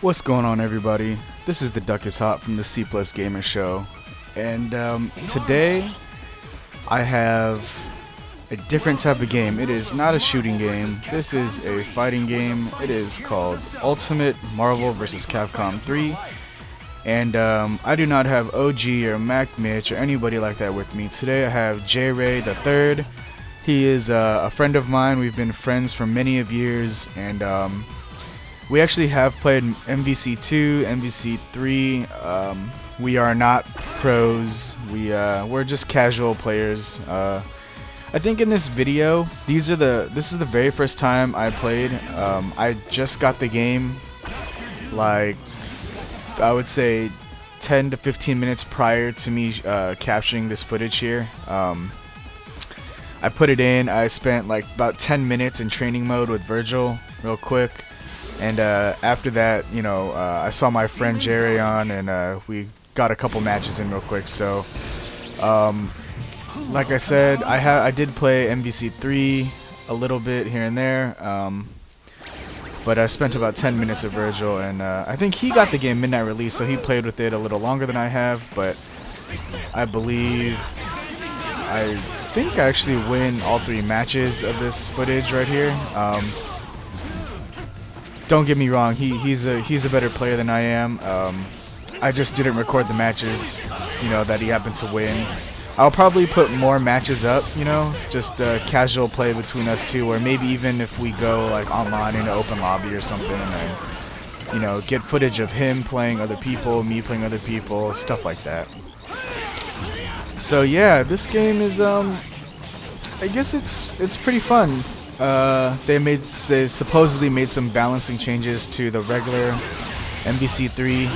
What's going on, everybody? This is TheDuckIsHot from the C.Plus.GamerShow, and today I have a different type of game. It is not a shooting game. This is a fighting game. It is called Ultimate Marvel vs. Capcom 3, and I do not have OG or Mac Mitch or anybody like that with me. Today I have Jrey the Third. He is a friend of mine. We've been friends for many of years, and we actually have played MVC2, MVC3. We are not pros. We're just casual players. I think in this video, this is the very first time I played. I just got the game, like I would say 10 to 15 minutes prior to me capturing this footage here. I put it in. I spent like about 10 minutes in training mode with Vergil real quick. And after that, you know, I saw my friend Jrey on, and we got a couple matches in real quick. So, like I said, I did play MVC3 a little bit here and there, but I spent about 10 minutes with Vergil, and I think he got the game midnight release, so he played with it a little longer than I have. But I think I actually win all 3 matches of this footage right here. Don't get me wrong, he's a better player than I am. I just didn't record the matches, you know, that he happened to win. I'll probably put more matches up, you know, just casual play between us two, or maybe even if we go like online in an open lobby or something, and you know, get footage of him playing other people, me playing other people, stuff like that. So yeah, this game is I guess it's pretty fun. They supposedly made some balancing changes to the regular MVC3.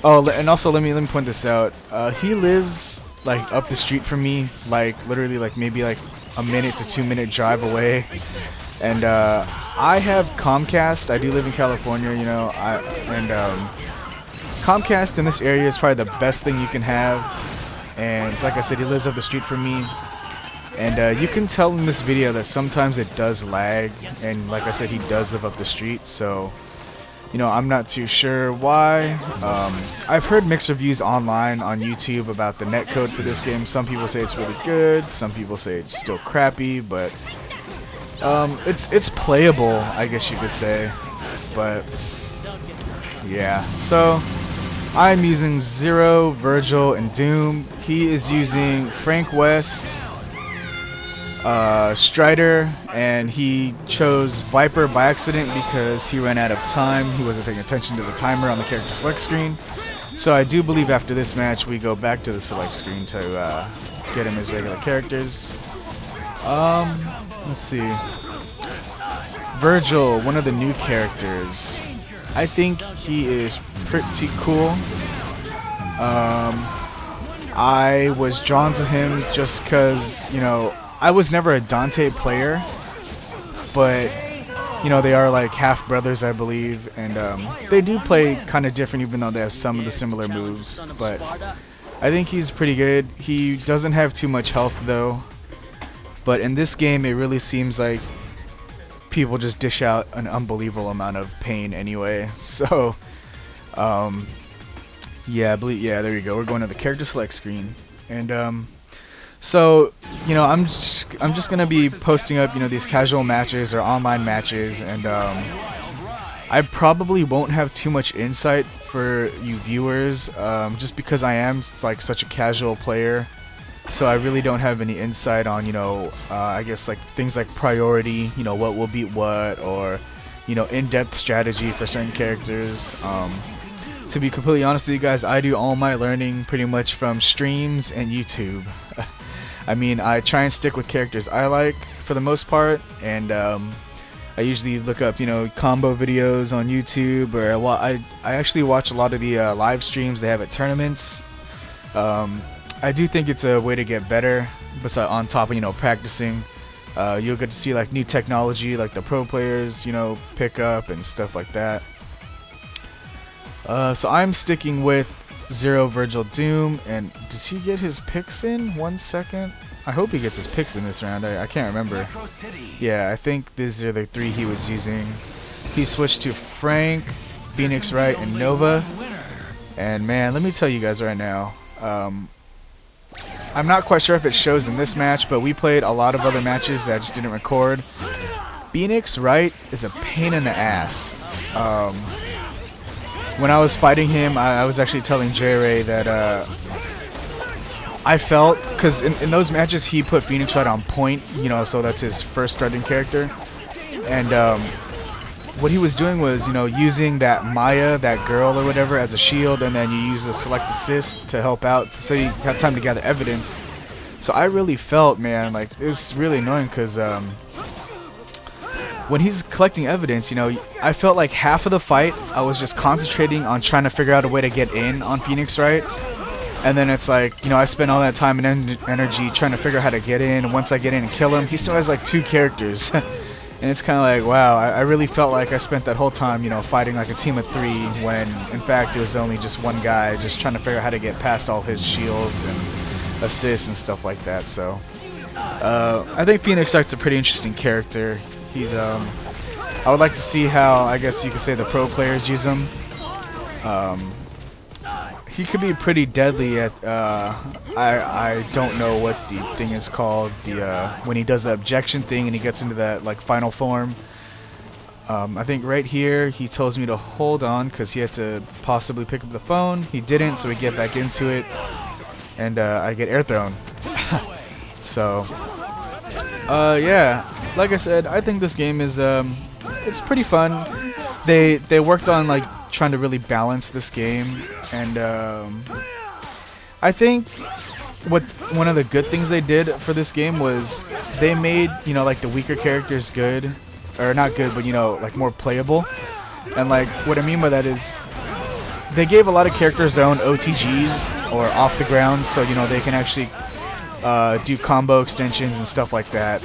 Oh, and also let me point this out. He lives like up the street from me, like literally like maybe like a minute to 2 minute drive away. And I have Comcast. I do live in California, you know. Comcast in this area is probably the best thing you can have. And like I said, he lives up the street from me. And you can tell in this video that sometimes it does lag, and like I said, he does live up the street, so you know, I'm not too sure why. I've heard mixed reviews online on YouTube about the netcode for this game. Some people say it's really good, some people say it's still crappy, but it's playable, I guess you could say. But yeah, so I'm using Zero, Vergil, and Doom. He is using Frank West, Strider, and he chose Viper by accident because he ran out of time. He wasn't paying attention to the timer on the character select screen. So I do believe after this match we go back to the select screen to get him his regular characters. Let's see. Vergil, one of the new characters. I think he is pretty cool. I was drawn to him just because, you know, I was never a Dante player, but you know, they are like half brothers, I believe, and they do play kind of different, even though they have some of the similar moves. But I think he's pretty good. He doesn't have too much health though, but in this game it really seems like people just dish out an unbelievable amount of pain anyway. So yeah, there you go. We're going to the character select screen, and so, you know, I'm just gonna be posting up, you know, these casual matches or online matches, and I probably won't have too much insight for you viewers, just because I am like such a casual player. So I really don't have any insight on, you know, I guess like things like priority, you know, what will beat what, or you know, in-depth strategy for certain characters. To be completely honest with you guys, I do all my learning pretty much from streams and YouTube. I mean, I try and stick with characters I like for the most part, and I usually look up, you know, combo videos on YouTube, or I actually watch a lot of the live streams they have at tournaments. I do think it's a way to get better, besides on top of, you know, practicing. You'll get to see like new technology, like the pro players, you know, pick up and stuff like that. So I'm sticking with Zero, Vergil, Doom, and does he get his picks in? 1 second. I hope he gets his picks in this round. I can't remember. Yeah, I think these are the 3 he was using. he switched to Frank, Phoenix, Wright, and Nova. And man, let me tell you guys right now, I'm not quite sure if it shows in this match, but we played a lot of other matches that I just didn't record. Phoenix Wright is a pain in the ass. When I was fighting him, I was actually telling Jrey that I felt, because in those matches he put Phoenix Wright on point, you know, so that's his first starting character. And what he was doing was, you know, using that Maya, that girl or whatever, as a shield, and then you use the select assist to help out, so you have time to gather evidence. So I really felt, man, like it was really annoying because when he's collecting evidence, you know, I felt like half of the fight I was just concentrating on trying to figure out a way to get in on Phoenix Wright. And then it's like, you know, I spent all that time and energy trying to figure out how to get in. And once I get in and kill him, he still has like 2 characters. And it's kind of like, wow, I really felt like I spent that whole time, you know, fighting like a team of 3 when, in fact, it was only just one guy just trying to figure out how to get past all his shields and assists and stuff like that. So, I think Phoenix Wright's a pretty interesting character. He's, I would like to see how, I guess you could say, the pro players use him. He could be pretty deadly at, I don't know what the thing is called, the when he does the objection thing and he gets into that like final form. I think right here he tells me to hold on because he had to possibly pick up the phone. He didn't, so we get back into it, and I get air thrown. So, yeah, like I said, I think this game is it's pretty fun. They worked on like trying to really balance this game, and I think one of the good things they did for this game was they made, you know, like the weaker characters good, or not good, but you know, like more playable. And like what I mean by that is they gave a lot of characters their own OTGs or off the ground, so you know they can actually do combo extensions and stuff like that.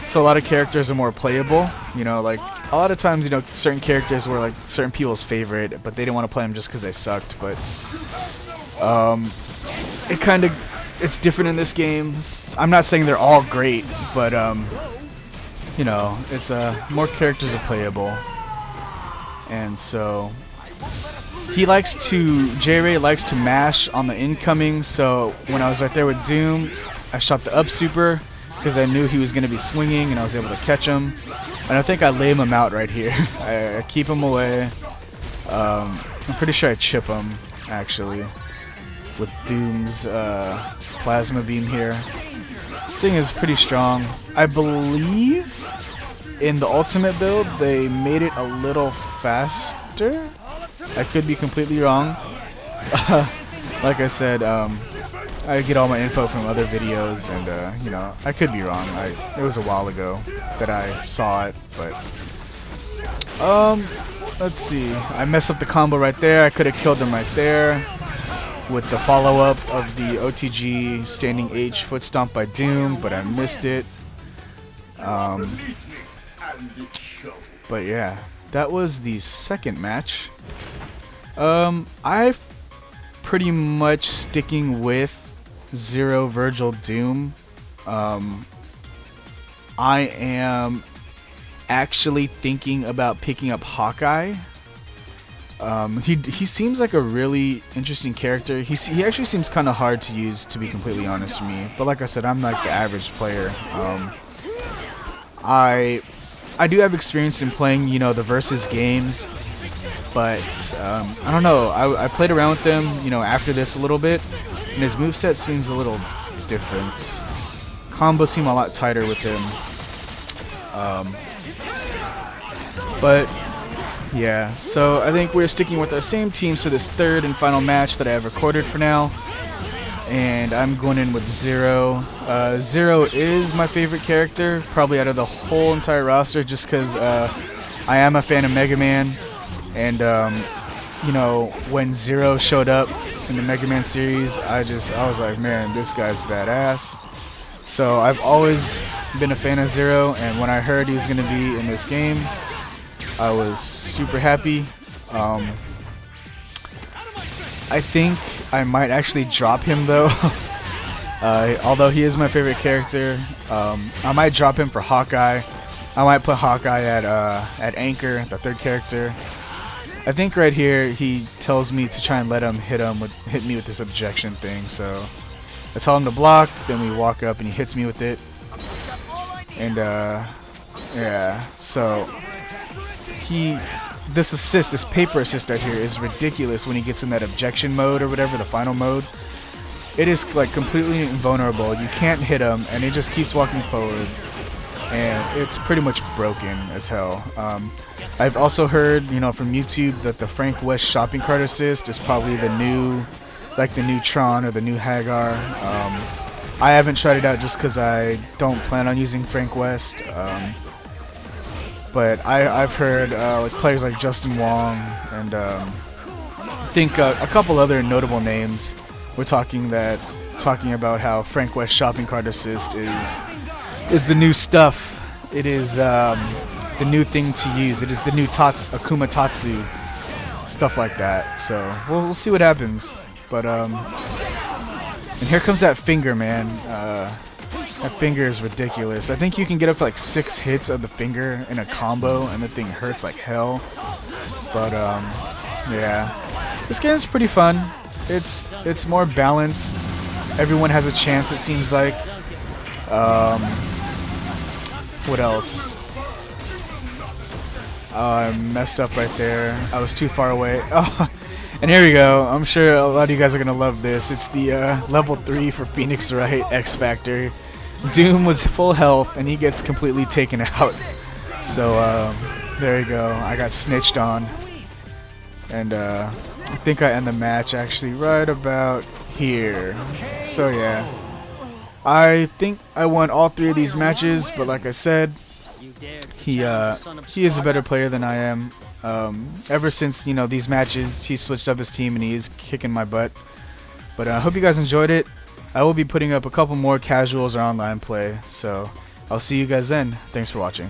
So a lot of characters are more playable, you know, like a lot of times, you know, certain characters were like certain people's favorite, but they didn't want to play them just because they sucked. But it's different in this game. I'm not saying they're all great, but you know, it's more characters are playable. And so Jrey likes to mash on the incoming, so when I was right there with Doom, I shot the up super because I knew he was going to be swinging and I was able to catch him. And I think I lay him out right here. I keep him away. I'm pretty sure I chip him, actually, with Doom's plasma beam here. This thing is pretty strong. I believe in the ultimate build they made it a little faster. I could be completely wrong. Like I said, I get all my info from other videos, and you know, I could be wrong. It was a while ago that I saw it, but let's see. I messed up the combo right there. I could have killed them right there with the follow-up of the OTG standing H foot stomp by Doom, but I missed it. But yeah, that was the second match. I've pretty much sticking with Zero, Vergil, Doom. I am actually thinking about picking up Hawkeye. He seems like a really interesting character. He actually seems kind of hard to use, to be completely honest with me. But like I said, I'm like the average player. I do have experience in playing, you know, the versus games, but I don't know. I played around with them, you know, after this a little bit, and his moveset seems a little different. Combos seem a lot tighter with him. But yeah, so I think we're sticking with our same teams for this third and final match that I have recorded for now. And I'm going in with Zero. Zero is my favorite character, probably out of the whole entire roster, just because I am a fan of Mega Man. And, you know, when Zero showed up in the Mega Man series, I was like, man, this guy's badass. So I've always been a fan of Zero, and when I heard he was going to be in this game, I was super happy. I think I might actually drop him though. Although he is my favorite character, I might drop him for Hawkeye. I might put Hawkeye at anchor, the third character. I think right here he tells me to try and let him hit me with this objection thing. So I tell him to block, then we walk up and he hits me with it. And yeah, so this paper assist right here is ridiculous when he gets in that objection mode or whatever, the final mode. It is like completely invulnerable. You can't hit him and he just keeps walking forward. And it's pretty much broken as hell. I've also heard, you know, from YouTube that the Frank West shopping cart assist is probably the new Tron or the new Hagar. I haven't tried it out just because I don't plan on using Frank West. But I've heard like players like Justin Wong and I think a couple other notable names were talking about how Frank West shopping cart assist is the new stuff. It is the new thing to use. It is the new Akuma Tatsu, stuff like that. So we'll see what happens. But and here comes that finger, man. That finger is ridiculous. I think you can get up to like 6 hits of the finger in a combo, and the thing hurts like hell. But yeah, this game's pretty fun. It's more balanced. Everyone has a chance, it seems like. What else? I messed up right there. I was too far away. Oh, and here we go. I'm sure a lot of you guys are gonna love this. It's the level 3 for Phoenix Wright X Factor. Doom was full health and he gets completely taken out. So there you go. I got snitched on. And I think I end the match actually right about here. So yeah, I think I won all 3 of these matches, but like I said, he is a better player than I am. Ever since, you know, these matches, he switched up his team and he is kicking my butt. But I hope you guys enjoyed it. I will be putting up a couple more casuals or online play, so I'll see you guys then. Thanks for watching.